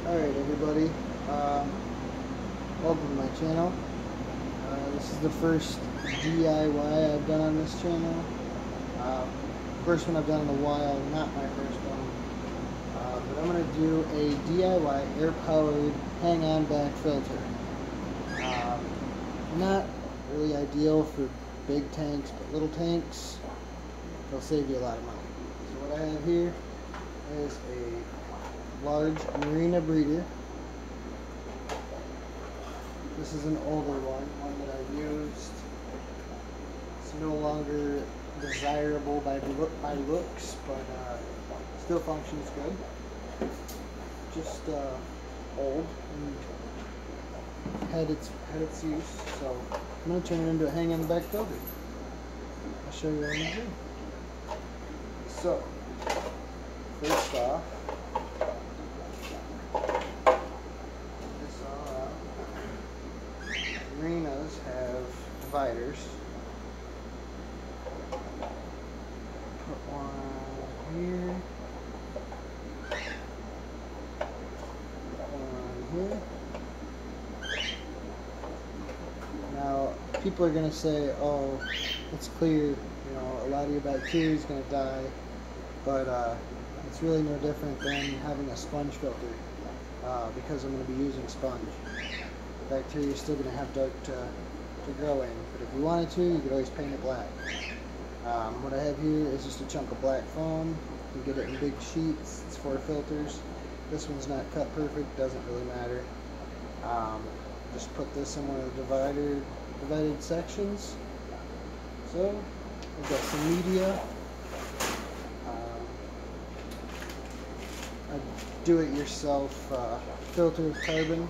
Alright everybody, welcome to my channel. This is the first DIY I've done on this channel. First one I've done in a while, not my first one. But I'm going to do a DIY air-powered hang-on back filter. Not really ideal for big tanks, but little tanks, they'll save you a lot of money. So what I have here is a large Marina breeder. This is an older one that I've used. It's no longer desirable by looks, but still functions good. Just old and had its use, so I'm going to turn it into a hang-on back filter. I'll show you what I'm going to do. So, first off, Marinas have dividers. Put one here. One here. Now, people are going to say, oh, it's clear, you know, a lot of your bacteria is going to die, but it's really no different than having a sponge filter, because I'm going to be using sponge. Bacteria is still going to have dirt to grow in, but if you wanted to, you could always paint it black. What I have here is just a chunk of black foam. You can get it in big sheets. It's 4 filters. This one's not cut perfect, doesn't really matter. Just put this in one of the divided sections. So I've got some media. A do-it-yourself filter of carbon.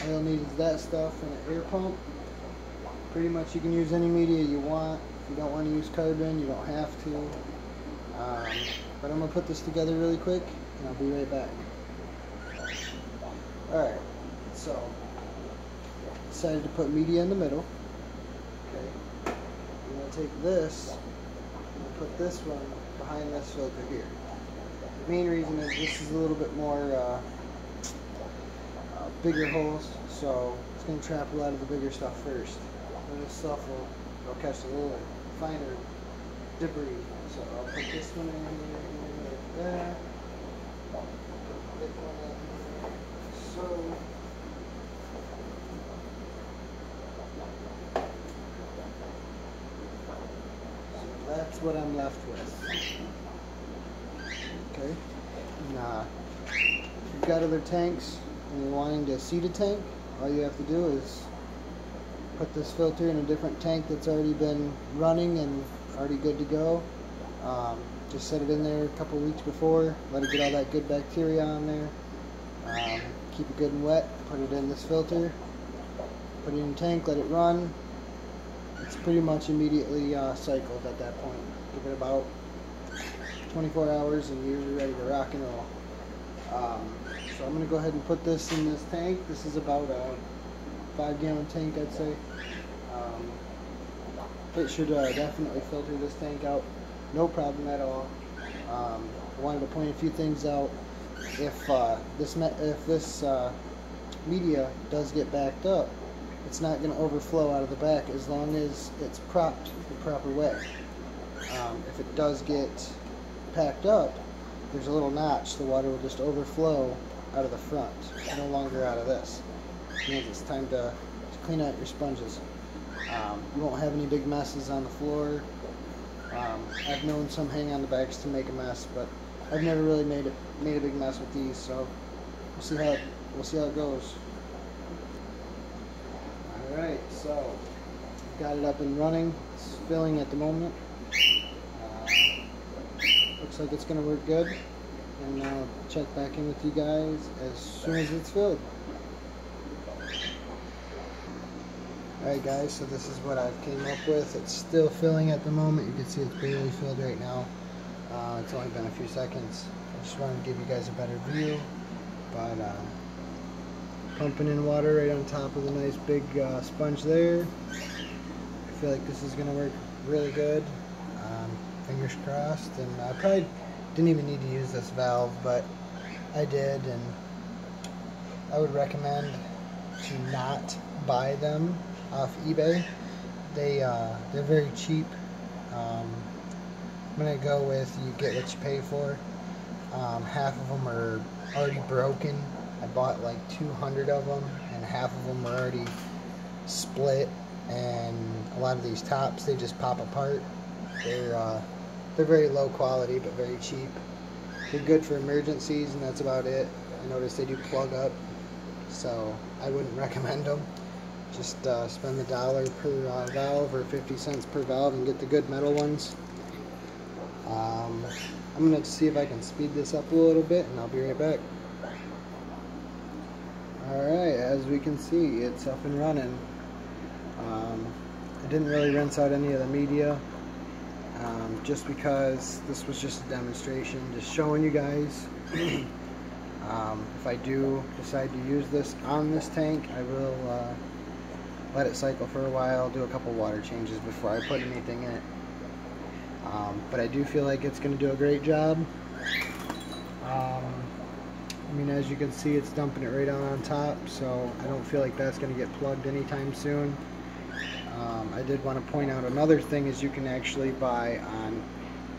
All you'll need is that stuff and an air pump. Pretty much you can use any media you want. If you don't want to use carbon, you don't have to. But I'm going to put this together really quick and I'll be right back. Alright, so decided to put media in the middle. Okay. I'm going to take this and put this one behind this filter here. The main reason is this is a little bit more bigger holes, so it's going to trap a lot of the bigger stuff first. And this stuff will catch a little finer debris. So I'll put this one in here like that. Put one in here, so. So that's what I'm left with. Okay. Now, if you've got other tanks and you're wanting to seed a tank, all you have to do is put this filter in a different tank that's already been running and already good to go. Just set it in there a couple weeks before, let it get all that good bacteria on there. Keep it good and wet, put it in this filter, put it in a tank, let it run. It's pretty much immediately cycled at that point. Give it about 24 hours and you're ready to rock and roll. So I'm going to go ahead and put this in this tank. This is about a 5-gallon tank, I'd say. It should definitely filter this tank out, no problem at all. I wanted to point a few things out. If this media does get backed up, it's not going to overflow out of the back as long as it's propped the proper way. If it does get packed up, there's a little notch. The water will just overflow out of the front, no longer out of this. It means it's time to clean out your sponges. You won't have any big messes on the floor. I've known some hang-on the backs to make a mess, but I've never really made a big mess with these. So we'll see how it goes. All right, so got it up and running. It's filling at the moment. Looks like it's going to work good. And I'll check back in with you guys as soon as it's filled. Alright guys, so this is what I've came up with. It's still filling at the moment. You can see it's barely filled right now. It's only been a few seconds. I just wanted to give you guys a better view. But pumping in water right on top of the nice big sponge there. I feel like this is going to work really good. Fingers crossed. And I probably didn't even need to use this valve, but I did, and I would recommend to not buy them off eBay. They're very cheap. I'm gonna go with you get what you pay for. Half of them are already broken. I bought like 200 of them, and half of them are already split. And a lot of these tops, they just pop apart. They're very low quality, but very cheap. They're good for emergencies, and that's about it. I noticed they do plug up, so I wouldn't recommend them. Just spend the $1 per valve or 50 cents per valve and get the good metal ones. I'm going to see if I can speed this up a little bit, and I'll be right back. Alright, as we can see, it's up and running. I didn't really rinse out any of the media, just because this was just a demonstration, just showing you guys. If I do decide to use this on this tank, I will let it cycle for a while, do a couple water changes before I put anything in it. But I do feel like it's going to do a great job. I mean, as you can see, it's dumping it right out on top, so I don't feel like that's going to get plugged anytime soon. I did want to point out another thing is you can actually buy on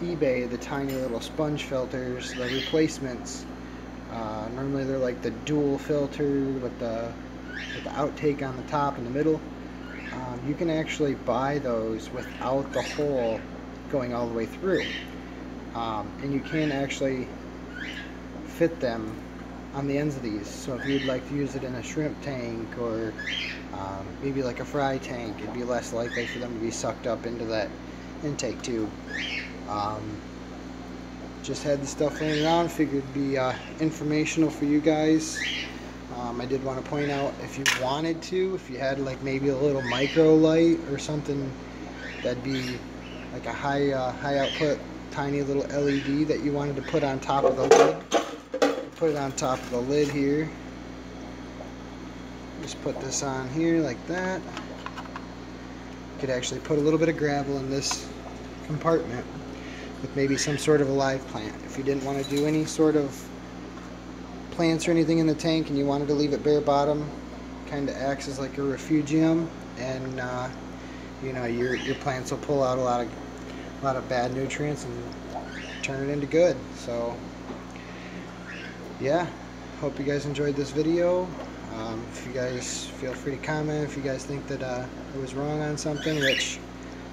eBay the tiny little sponge filters, the replacements. Normally they're like the dual filter with the outtake on the top and the middle. You can actually buy those without the hole going all the way through, and you can actually fit them on the ends of these. So if you'd like to use it in a shrimp tank or maybe like a fry tank, it'd be less likely for them to be sucked up into that intake tube. Just had the stuff laying around, figured it'd be informational for you guys. I did want to point out, if you wanted to, if you had like maybe a little micro light or something, that'd be like a high output tiny little LED that you wanted to put on top of the lid. Put it on top of the lid here. Just put this on here like that. You could actually put a little bit of gravel in this compartment with maybe some sort of a live plant. If you didn't want to do any sort of plants or anything in the tank and you wanted to leave it bare bottom, kind of acts as like a refugium, and you know, your plants will pull out a lot of bad nutrients and turn it into good. So yeah, hope you guys enjoyed this video. If you guys feel free to comment if you guys think that I was wrong on something, which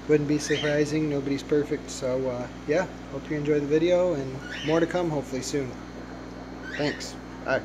wouldn't be surprising. Nobody's perfect. So yeah, hope you enjoyed the video, and more to come hopefully soon. Thanks. Bye.